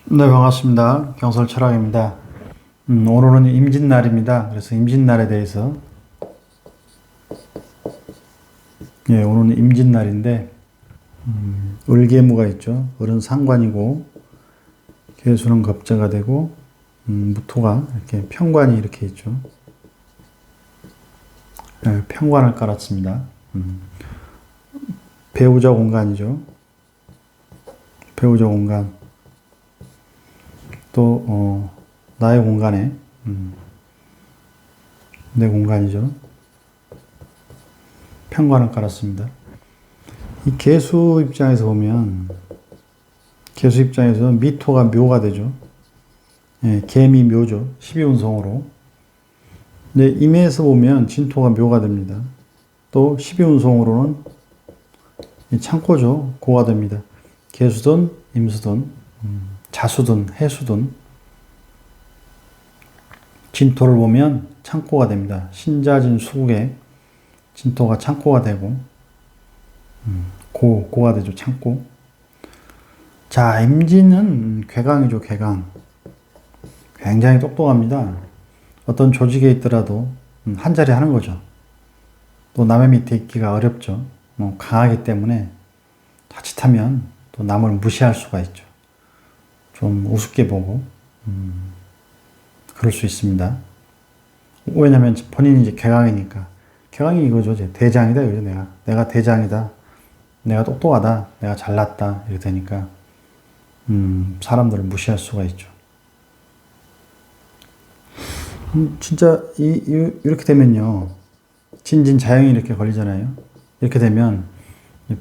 네, 반갑습니다. 경설철학입니다. 오늘은 임진날입니다. 그래서 임진날에 대해서, 오늘은 임진날인데, 을계무가 있죠. 을은 상관이고, 계수는 겁재가 되고, 무토가 이렇게 평관이 이렇게 있죠. 네, 평관을 깔았습니다. 배우자 공간이죠. 배우자 공간. 또, 나의 공간에, 내 공간이죠. 평관을 깔았습니다. 이 계수 입장에서 보면, 계수 입장에서 미토가 묘가 되죠. 예, 개미 묘죠. 12운성으로. 근데 임에서 보면 진토가 묘가 됩니다. 또 12운성으로는 창고죠. 고가 됩니다. 계수든, 임수든, 자수든, 해수든, 진토를 보면 창고가 됩니다. 신자진 수국에 진토가 창고가 되고, 고가 되죠. 창고. 자, 임진은 괴강이죠. 괴강. 굉장히 똑똑합니다. 어떤 조직에 있더라도 한 자리 하는 거죠. 또 남의 밑에 있기가 어렵죠. 강하기 때문에 자칫하면 또 남을 무시할 수가 있죠. 좀 우습게 보고, 그럴 수 있습니다. 왜냐면 본인이 이제 괴강이니까. 괴강이 이거죠. 이제 대장이다. 이거죠. 내가 대장이다. 내가 똑똑하다. 내가 잘났다. 이렇게 되니까, 사람들을 무시할 수가 있죠. 진짜, 이렇게 되면요. 진진자영이 이렇게 걸리잖아요. 이렇게 되면,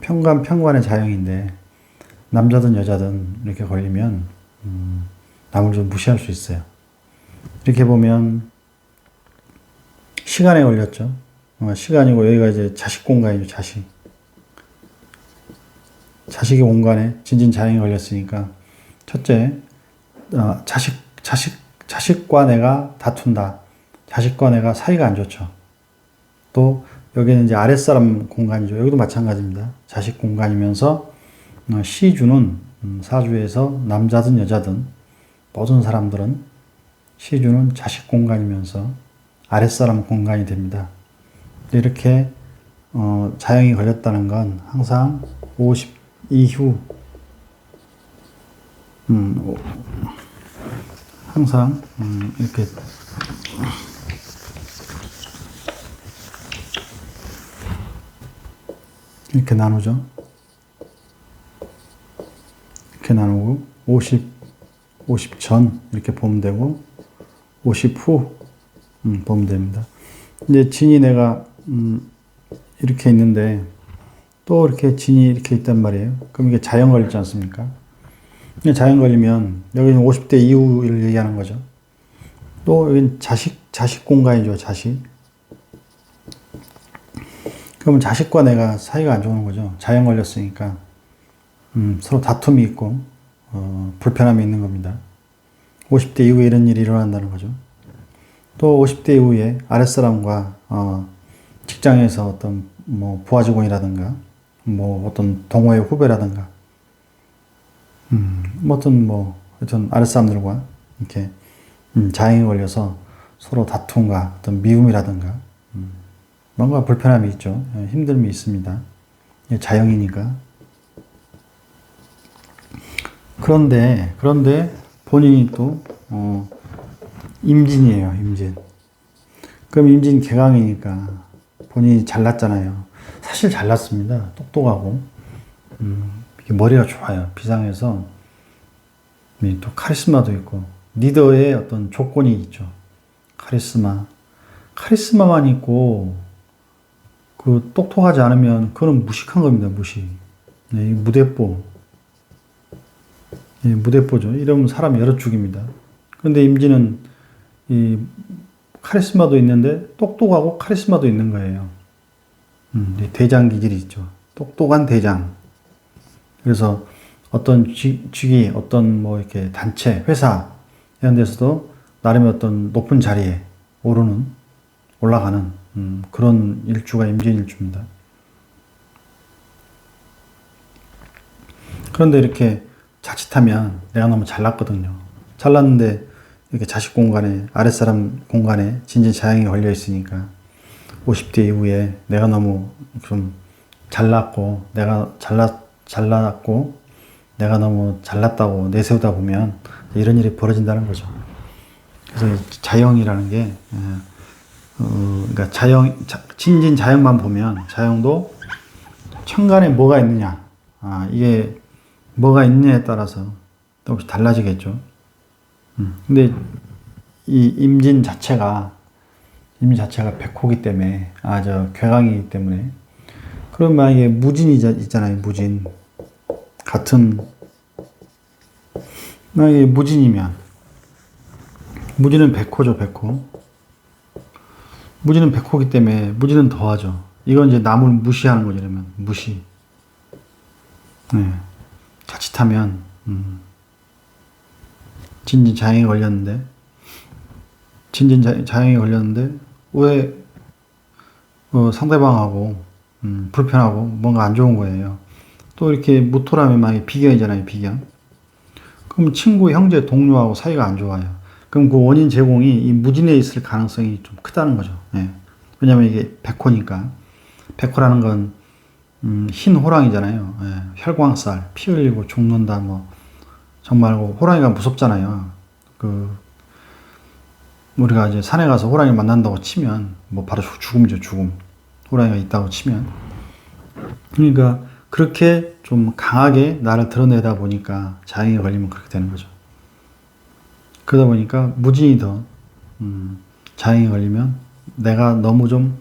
평관의 자영인데, 남자든 여자든 이렇게 걸리면, 남을 좀 무시할 수 있어요. 이렇게 보면, 시간에 걸렸죠. 시간이고, 여기가 이제 자식 공간이죠, 자식. 자식의 공간에 진진자영이 걸렸으니까, 첫째, 자식과 내가 다툰다. 자식과 내가 사이가 안 좋죠. 또 여기는 이제 아랫사람 공간이죠. 여기도 마찬가지입니다. 자식 공간이면서 시주는 사주에서 남자든 여자든 모든 사람들은 시주는 자식 공간이면서 아랫사람 공간이 됩니다. 이렇게 자영이 걸렸다는 건 항상 50 이후 항상 이렇게 나누죠. 이렇게 나누고 50 전 이렇게 보면 되고 50 후 보면 됩니다. 이제 진이 내가 이렇게 있는데 또 이렇게 진이 이렇게 있단 말이에요. 그럼 이게 자연 걸리지 않습니까? 자연 걸리면 여기는 50대 이후를 얘기하는 거죠. 또 여기는 자식 공간이죠. 자식. 그러면 자식과 내가 사이가 안 좋은 거죠. 자연 걸렸으니까 서로 다툼이 있고 불편함이 있는 겁니다. 50대 이후에 이런 일이 일어난다는 거죠. 또 50대 이후에 아랫사람과 직장에서 어떤 뭐 부하 직원이라든가 뭐 어떤 동호회 후배라든가 어떤 아랫사람들과 이렇게 자행이 걸려서 서로 다툼과 어떤 미움이라든가 뭔가 불편함이 있죠. 힘듦이 있습니다. 자영이니까. 그런데 본인이 또 임진이에요. 임진. 그럼 임진 개강이니까 본인이 잘났잖아요. 사실 잘났습니다. 똑똑하고 머리가 좋아요. 비상해서 또 카리스마도 있고 리더의 어떤 조건이 있죠. 카리스마만 있고 그 똑똑하지 않으면 그건 무식한 겁니다. 무식. 네, 무대뽀. 네, 무대뽀죠. 이러면 사람 여러 죽입니다. 그런데 임진은 이 카리스마도 있는데 똑똑하고 카리스마도 있는 거예요. 대장 기질이 있죠. 똑똑한 대장. 그래서 어떤 직위, 어떤 뭐 이렇게 단체, 회사 이런 데서도 나름의 어떤 높은 자리에 올라가는 그런 일주가 임진일주입니다. 그런데 이렇게 자칫하면 내가 너무 잘났거든요. 잘났는데 이렇게 자식 공간에, 아랫사람 공간에 진진자양이 걸려 있으니까 50대 이후에 내가 너무 좀 잘났고, 내가 잘났고, 내가 너무 잘났다고 내세우다 보면 이런 일이 벌어진다는 거죠. 그래서 자영이라는 게, 그러니까 진진자영만 보면 자영도 천간에 뭐가 있느냐, 이게 뭐가 있느냐에 따라서 조금씩 달라지겠죠. 근데 이 임진 자체가 백호기 때문에, 괴강이기 때문에, 그럼 만약에 무진이 있잖아요, 무진. 만약에 무진이면, 무진은 백호죠, 백호. 무진은 백호기 때문에, 무진은 더하죠. 이건 이제 남을 무시하는 거죠, 그러면. 무시. 네. 자칫하면, 진진자영이 걸렸는데, 왜, 상대방하고, 불편하고, 뭔가 안 좋은 거예요. 또 이렇게 무토라면 만약에 비견이잖아요, 비견. 그럼 친구, 형제, 동료하고 사이가 안 좋아요. 그럼 그 원인 제공이 이 무진에 있을 가능성이 좀 크다는 거죠. 예. 왜냐면 이게 백호니까. 백호라는 건, 흰 호랑이잖아요. 예. 혈광살, 피 흘리고 죽는다, 뭐. 정말 호랑이가 무섭잖아요. 우리가 이제 산에 가서 호랑이 만난다고 치면, 뭐 바로 죽음이죠, 죽음. 호랑이가 있다고 치면. 그러니까, 그렇게 좀 강하게 나를 드러내다 보니까 자영이 걸리면 그렇게 되는 거죠. 그러다 보니까 무진이 더, 자영이 걸리면 내가 너무 좀,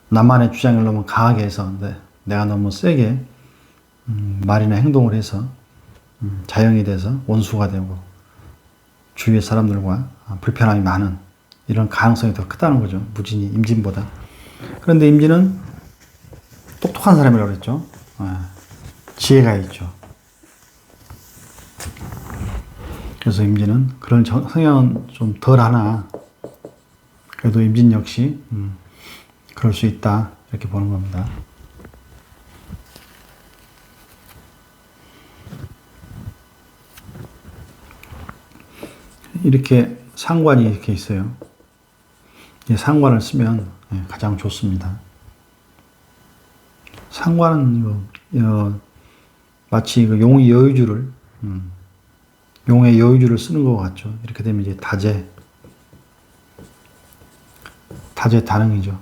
나만의 주장을 너무 강하게 해서, 내가 너무 세게, 말이나 행동을 해서, 자영이 돼서 원수가 되고, 주위의 사람들과 불편함이 많은 이런 가능성이 더 크다는 거죠. 무진이, 임진보다. 그런데 임진은 똑똑한 사람이라고 그랬죠. 지혜가 있죠. 그래서 임진은 그런 성향은 좀 덜 하나, 그래도 임진 역시, 그럴 수 있다. 이렇게 보는 겁니다. 이렇게 상관이 이렇게 있어요. 이 상관을 쓰면 가장 좋습니다. 상관은 마치 용의 여유주를 쓰는 것 같죠. 이렇게 되면 이제 다재다능이죠.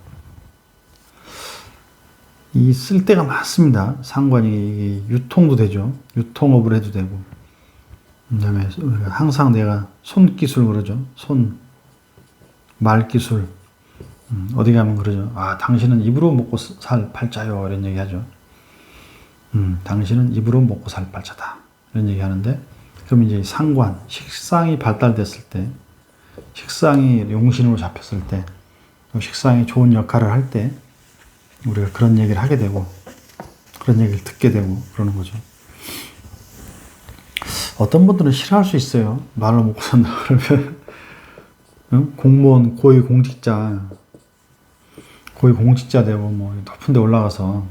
이 쓸 때가 많습니다. 상관이 유통도 되죠. 유통업을 해도 되고. 그다음에 항상 내가 손기술 그러죠. 말기술. 어디 가면 그러죠. 당신은 입으로 먹고 살 팔자요. 이런 얘기 하죠. 당신은 입으로 먹고 살 팔자다. 이런 얘기 하는데, 그럼 이제 상관, 식상이 발달됐을 때, 식상이 용신으로 잡혔을 때, 식상이 좋은 역할을 할 때, 우리가 그런 얘기를 하게 되고, 그런 얘기를 듣게 되고, 그러는 거죠. 어떤 분들은 싫어할 수 있어요. 말로 먹고 산다 그러면. 공무원, 고위공직자 되고, 뭐, 높은 데 올라가서,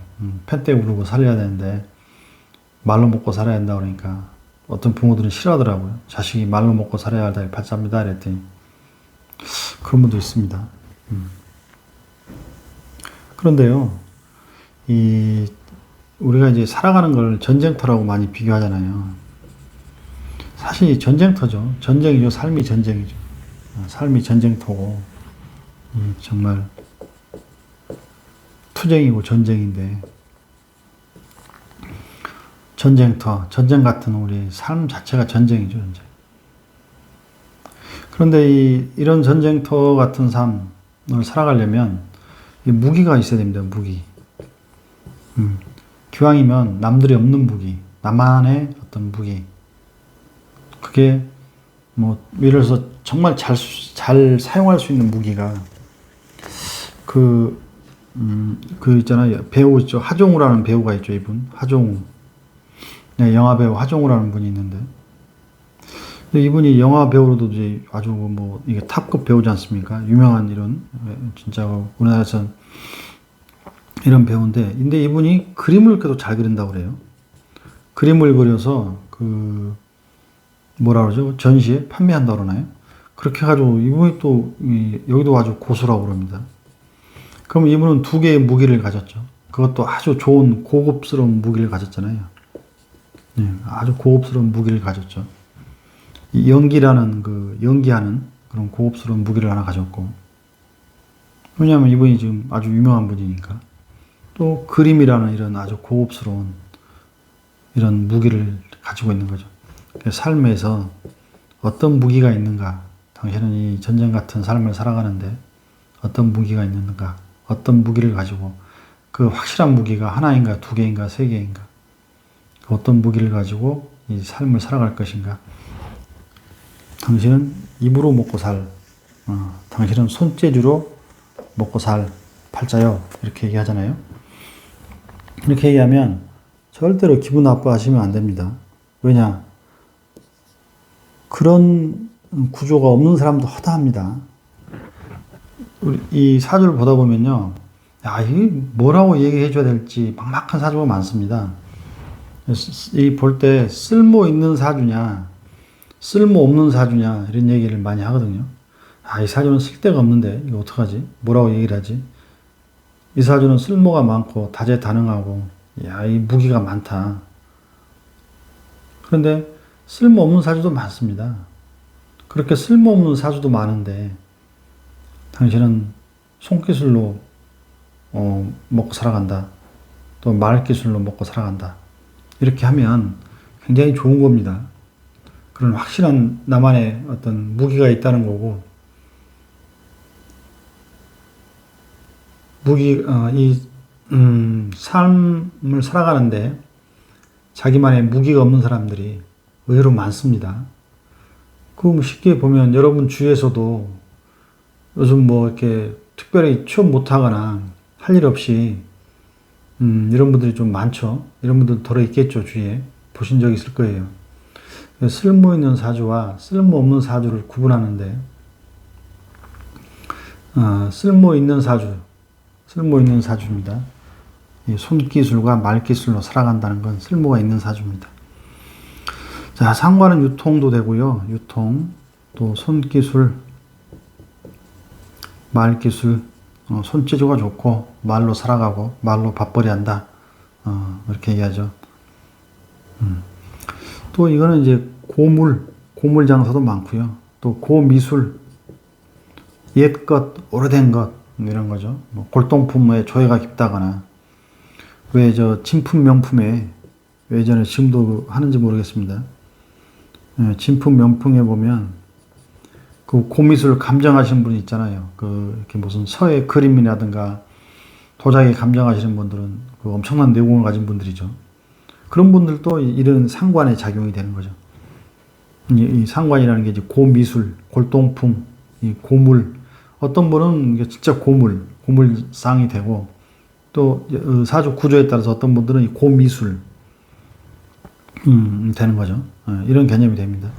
펜대 우르고 살려야 되는데, 말로 먹고 살아야 된다 그러니까, 어떤 부모들은 싫어하더라고요. 자식이 말로 먹고 살아야 할 달이 팔자입니다. 그랬더니, 그런 분도 있습니다. 그런데요, 우리가 이제 살아가는 걸 전쟁터라고 많이 비교하잖아요. 사실 전쟁터죠. 전쟁이죠. 삶이 전쟁이죠. 삶이 전쟁터고, 정말 투쟁이고 전쟁인데, 전쟁터, 전쟁 같은 우리 삶 자체가 전쟁이죠. 전쟁. 그런데 이런 전쟁터 같은 삶을 살아가려면 무기가 있어야 됩니다. 무기. 기왕이면 남들이 없는 무기, 나만의 어떤 무기. 그게 뭐 예를 들어서 정말 잘 사용할 수 있는 무기가 있잖아요. 배우 있죠. 하종우라는 배우가 있죠. 이분 하종우. 네, 영화 배우 하종우라는 분이 있는데, 근데 이분이 영화 배우로도 이제 아주 뭐 이게 탑급 배우지 않습니까? 유명한 이런 진짜 우리나라에서 이런 배우인데, 근데 이분이 그림을 그래도 잘 그린다고 그래요. 그림을 그려서 뭐라 그러죠? 전시에 판매한다 그러나요? 그렇게 해가지고 이분이 또 여기도 아주 고수라고 그럽니다. 그럼 이분은 두 개의 무기를 가졌죠. 그것도 아주 좋은 고급스러운 무기를 가졌잖아요. 아주 고급스러운 무기를 가졌죠. 이 연기하는 그런 고급스러운 무기를 하나 가졌고, 왜냐하면 이분이 지금 아주 유명한 분이니까. 또 그림이라는 이런 아주 고급스러운 이런 무기를 가지고 있는 거죠. 삶에서 어떤 무기가 있는가? 당신은 이 전쟁 같은 삶을 살아가는데 어떤 무기가 있는가? 어떤 무기를 가지고 그 확실한 무기가 하나인가, 두 개인가, 세 개인가? 어떤 무기를 가지고 이 삶을 살아갈 것인가? 당신은 입으로 먹고 당신은 손재주로 먹고 살 팔자요. 이렇게 얘기하잖아요. 이렇게 얘기하면 절대로 기분 나빠하시면 안 됩니다. 왜냐? 그런 구조가 없는 사람도 허다합니다. 이 사주를 보다 보면요. 이게 뭐라고 얘기해 줘야 될지 막막한 사주가 많습니다. 이 볼 때 쓸모 있는 사주냐, 쓸모 없는 사주냐, 이런 얘기를 많이 하거든요. 이 사주는 쓸데가 없는데, 이거 어떡하지? 뭐라고 얘기를 하지? 이 사주는 쓸모가 많고, 다재다능하고, 이 무기가 많다. 그런데 쓸모없는 사주도 많습니다. 그렇게 쓸모없는 사주도 많은데, 당신은 손기술로 먹고 살아간다. 또 말기술로 먹고 살아간다. 이렇게 하면 굉장히 좋은 겁니다. 그런 확실한 나만의 어떤 무기가 있다는 거고, 삶을 살아가는데 자기만의 무기가 없는 사람들이 의외로 많습니다. 쉽게 보면 여러분 주위에서도 요즘 이렇게 특별히 취업 못하거나 할 일 없이 이런 분들이 좀 많죠. 이런 분들 덜어 있겠죠. 주위에 보신 적 있을 거예요. 쓸모 있는 사주와 쓸모 없는 사주를 구분하는데, 쓸모 있는 사주입니다. 손기술과 말기술로 살아간다는 건 쓸모가 있는 사주입니다. 자, 상관은 유통도 되고요. 유통, 또 손기술, 말기술, 손재주가 좋고 말로 살아가고 말로 밥벌이 한다. 이렇게 얘기하죠. 또 이거는 이제 고물 장사도 많고요. 또 고미술, 옛것, 오래된 것 이런 거죠. 골동품에 조예가 깊다거나, 왜 진품 명품에 예전에 지금도 하는지 모르겠습니다. 진품 명품에 보면 그 고미술 감정하시는 분이 있잖아요. 이렇게 무슨 서예 그림이라든가 도자기 감정하시는 분들은 엄청난 내공을 가진 분들이죠. 그런 분들도 이런 상관의 작용이 되는 거죠. 이 상관이라는 게 이제 고미술, 골동품, 이 고물. 어떤 분은 진짜 고물상이 되고, 또 사주 구조에 따라서 어떤 분들은 이 고미술 되는 거죠. 이런 개념이 됩니다.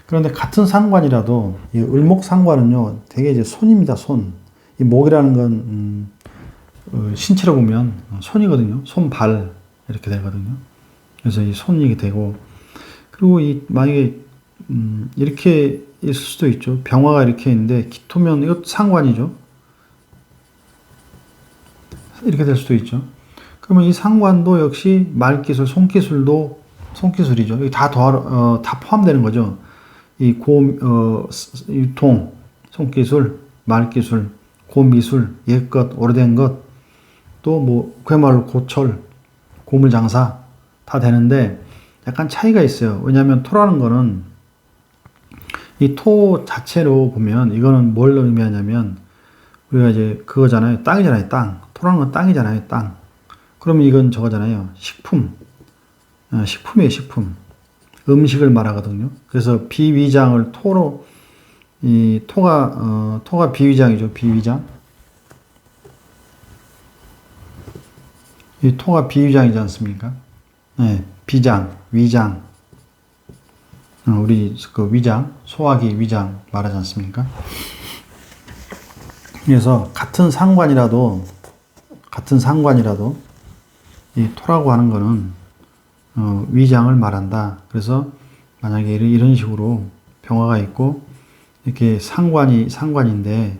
그런데 같은 상관이라도 이 을목상관은요, 되게 이제 손입니다. 손. 이 목이라는 건 신체로 보면 손이거든요. 손, 발 이렇게 되거든요. 그래서 이 손이 되고, 그리고 만약에 이렇게 있을 수도 있죠. 병화가 이렇게 있는데 기토면 이것 상관이죠. 이렇게 될 수도 있죠. 그러면 이 상관도 역시 말기술, 손기술도 손기술이죠. 여기 다 포함되는 거죠. 이 유통, 손기술, 말기술, 고미술, 옛것, 오래된 것, 또 그야말로 고철, 고물장사 다 되는데 약간 차이가 있어요. 왜냐하면 토라는 거는 이 토 자체로 보면 이거는 뭘 의미하냐면, 우리가 이제 그거잖아요. 땅이잖아요. 땅. 토라는 건 땅이잖아요. 땅. 그러면 이건 저거잖아요. 식품이에요. 식품. 음식을 말하거든요. 그래서 비위장을 토로, 토가 비위장이죠. 비위장. 이 토가 비위장이지 않습니까? 네, 비장, 위장. 우리 위장, 소화기 위장 말하지 않습니까? 그래서 같은 상관이라도 이 토라고 하는 거는 위장을 말한다. 그래서 만약에 이런 식으로 병화가 있고 이렇게 상관인데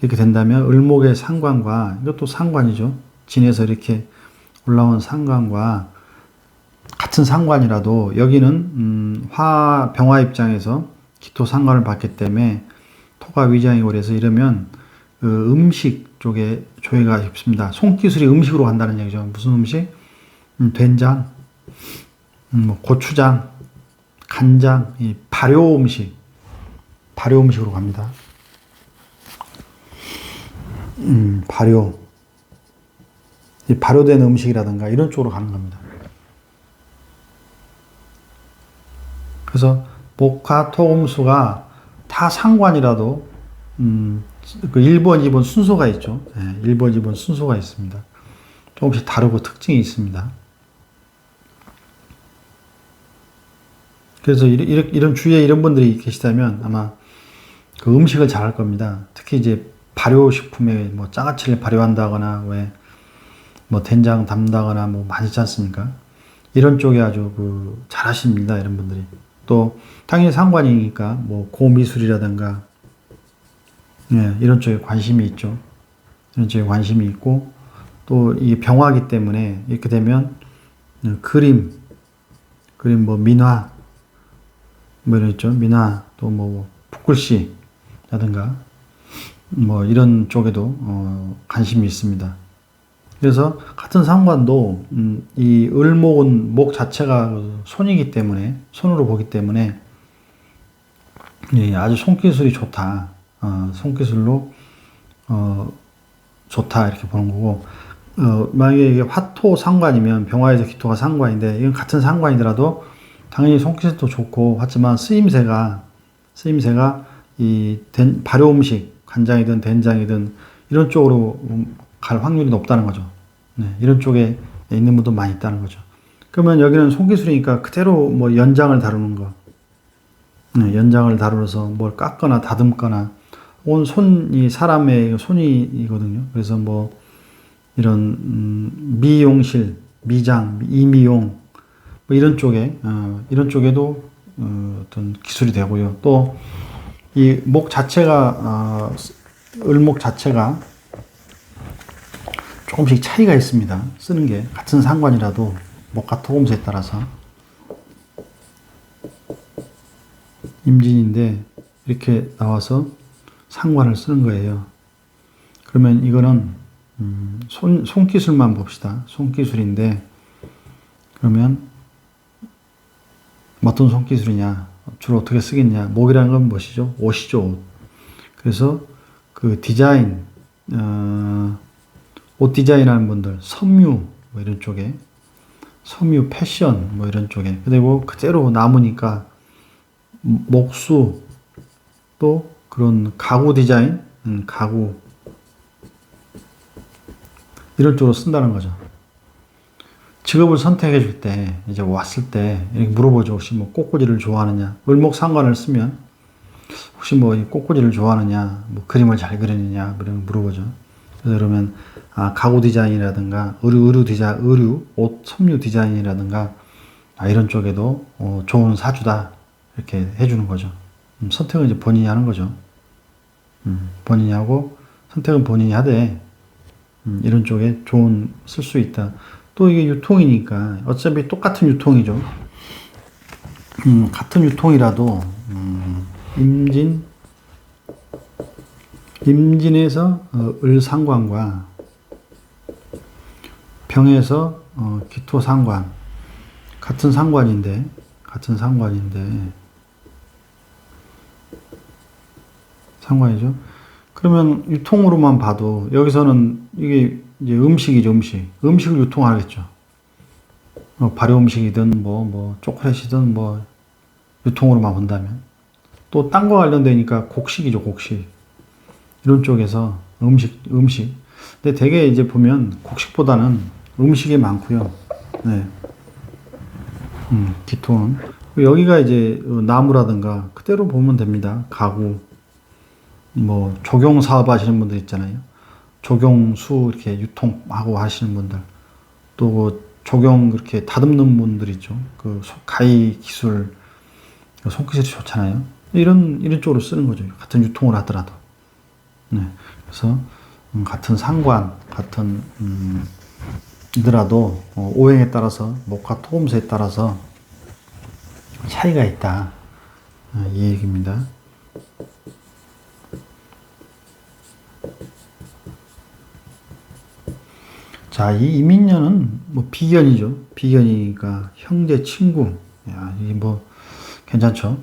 이렇게 된다면 을목의 상관과 이것도 상관이죠. 진에서 이렇게 올라온 상관과 같은 상관이라도 여기는 병화 입장에서 기토 상관을 받기 때문에 토가 위장이고 그래서 이러면 그 음식 쪽에 조예가 깊습니다. 손기술이 음식으로 간다는 얘기죠. 무슨 음식? 된장, 뭐 고추장, 간장, 이 발효 음식으로 갑니다. 이 발효된 음식이라든가 이런 쪽으로 가는 겁니다. 그래서 목화 토금수가 다 상관이라도 그 1번, 2번 순서가 있죠. 1번, 2번 순서가 있습니다. 조금씩 다르고 특징이 있습니다. 그래서 이런 주위에 이런 분들이 계시다면 아마 그 음식을 잘할 겁니다. 특히 이제 발효식품에 뭐 장아찌를 발효한다거나 왜 뭐 된장 담다거나 뭐 많이 있지 않습니까? 이런 쪽에 아주 그 잘하십니다. 이런 분들이. 또 당연히 상관이니까 뭐 고미술이라든가 이런 쪽에 관심이 있죠. 이런 쪽에 관심이 있고 또 이 병화기 때문에 이렇게 되면 그림 뭐 민화 뭐 이런 있죠. 민화 또 뭐 붓글씨라든가 뭐 이런 쪽에도 관심이 있습니다. 그래서 같은 상관도 이 을목은 목 자체가 손이기 때문에 손으로 보기 때문에 아주 손기술이 좋다. 손기술로 좋다 이렇게 보는 거고 만약에 이게 화토 상관이면 병화에서 기토가 상관인데 이건 같은 상관이더라도 당연히 손기술도 좋고 하지만 쓰임새가 이 발효 음식 간장이든 된장이든 이런 쪽으로 갈 확률이 높다는 거죠. 이런 쪽에 있는 분도 많이 있다는 거죠. 그러면 여기는 손기술이니까 그대로 뭐 연장을 다루는 거, 연장을 다루어서 뭘 깎거나 다듬거나 온 손이 사람의 손이거든요. 그래서 뭐 이런 미용실, 미장, 이미용 뭐 이런 쪽에도 어떤 기술이 되고요. 또 이 목 자체가 을목 자체가 조금씩 차이가 있습니다. 쓰는 게 같은 상관이라도 목과 토금수에 따라서 임진인데 이렇게 나와서 상관을 쓰는 거예요. 그러면 이거는 손기술만 봅시다. 손기술인데 그러면 어떤 손기술이냐? 주로 어떻게 쓰겠냐? 목이라는 건 무엇이죠? 옷이죠, 옷. 그래서 그 디자인, 옷 디자인하는 분들, 섬유 뭐 이런 쪽에, 섬유 패션 뭐 이런 쪽에, 그리고 그대로 남으니까 목수 또 그런 가구 디자인, 가구 이런 쪽으로 쓴다는 거죠. 직업을 선택해 줄 때, 이제 왔을 때, 이렇게 물어보죠. 혹시 뭐 꽃꽂이를 좋아하느냐. 을목 상관을 쓰면, 혹시 뭐 꽃꽂이를 좋아하느냐, 뭐 그림을 잘 그리느냐, 이런 물어보죠. 그래서 그러면, 가구 디자인이라든가, 의류, 옷, 섬유 디자인이라든가, 이런 쪽에도, 좋은 사주다. 이렇게 해주는 거죠. 선택은 이제 본인이 하는 거죠. 본인이 하고, 선택은 본인이 하되, 이런 쪽에 쓸 수 있다. 또 이게 유통이니까 어차피 똑같은 유통이죠. 같은 유통이라도 임진에서 을상관과 병에서 기토상관 같은 상관인데 상관이죠. 그러면 유통으로만 봐도 여기서는 이게 이제 음식이죠, 음식을 유통하겠죠. 발효 음식이든 뭐 초콜릿이든 뭐 유통으로만 본다면 또 딴 거 관련되니까 곡식이죠, 곡식. 이런 쪽에서 음식. 근데 되게 이제 보면 곡식보다는 음식이 많고요. 네. 기토는 여기가 이제 나무라든가 그대로 보면 됩니다. 가구. 뭐 조경 사업 하시는 분들 있잖아요. 조경수 이렇게 유통하고 하시는 분들 또 조경 그렇게 다듬는 분들 있죠. 그 가위 기술, 손기술이 좋잖아요. 이런 쪽으로 쓰는 거죠. 같은 유통을 하더라도. 네. 그래서 같은 상관, 같은 이더라도 오행에 따라서 목화 토금수에 따라서 차이가 있다. 이 얘기입니다. 자, 이 이민년은 뭐 비견이죠. 비견이니까 형제, 친구. 야, 이게 뭐 괜찮죠.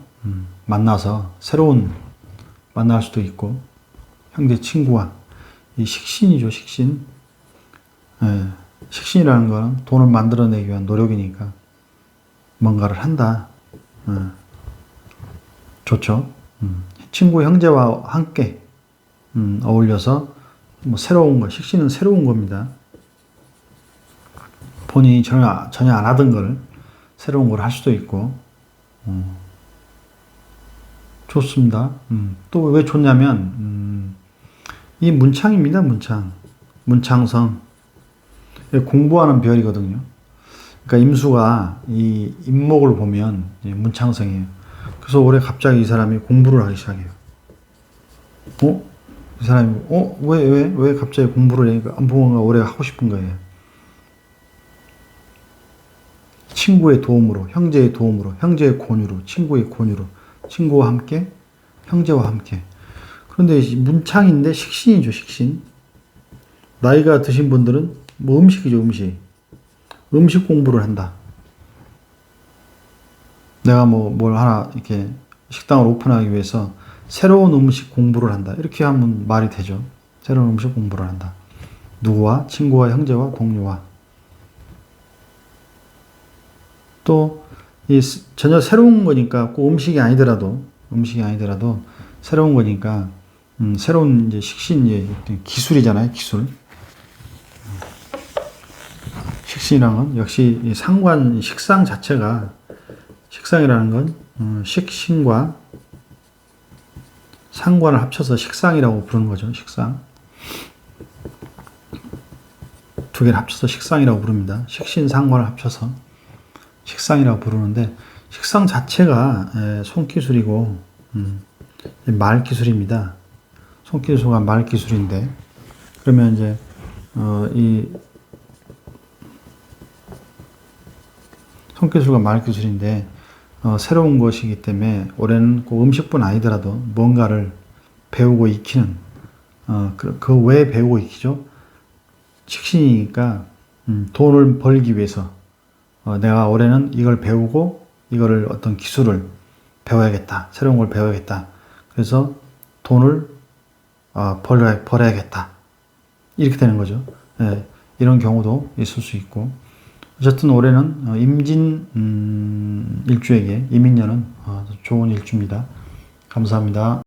만나서 새로운 만날 수도 있고 형제, 친구와 이 식신이죠. 식신. 예, 식신이라는 거는 돈을 만들어내기 위한 노력이니까 뭔가를 한다. 예, 좋죠. 친구, 형제와 함께 어울려서 뭐 새로운 거, 식신은 새로운 겁니다. 본인이 전혀 안 하던 걸 새로운 걸 할 수도 있고 좋습니다. 또 왜 좋냐면 이 문창입니다. 문창성 공부하는 별이거든요. 그러니까 임수가 이 임목을 보면 문창성이에요. 그래서 올해 갑자기 이 사람이 공부를 하기 시작해요. 이 사람이 왜 갑자기 공부를 해? 뭔가 올해 하고 싶은 거예요. 친구의 도움으로, 형제의 도움으로, 형제의 권유로, 친구의 권유로, 친구와 함께, 형제와 함께. 그런데 문창인데 식신이죠, 식신. 나이가 드신 분들은 뭐 음식이죠, 음식. 음식 공부를 한다. 내가 뭘 하나 이렇게 식당을 오픈하기 위해서 새로운 음식 공부를 한다. 이렇게 하면 말이 되죠. 새로운 음식 공부를 한다. 누구와? 친구와, 형제와, 동료와. 또, 전혀 새로운 거니까 꼭 음식이 아니더라도 새로운 거니까, 새로운 이제 식신, 기술이잖아요, 기술. 식신이라는 건 역시 상관, 식상 자체가, 식상이라는 건, 식신과 상관을 합쳐서 식상이라고 부르는 거죠, 식상. 두 개를 합쳐서 식상이라고 부릅니다. 식신, 상관을 합쳐서. 식상이라고 부르는데 식상 자체가 손기술이고 말기술입니다. 손기술과 말기술인데 그러면 이제 이 손기술과 말기술인데 새로운 것이기 때문에 올해는 꼭 음식뿐 아니더라도 뭔가를 배우고 익히는 그 왜 배우고 익히죠? 식신이니까 돈을 벌기 위해서 내가 올해는 이걸 배우고 이거를 어떤 기술을 배워야겠다. 새로운 걸 배워야겠다. 그래서 돈을 벌어야겠다. 이렇게 되는 거죠. 예, 이런 경우도 있을 수 있고 어쨌든 올해는 임진 일주에게 이민년은 좋은 일주입니다. 감사합니다.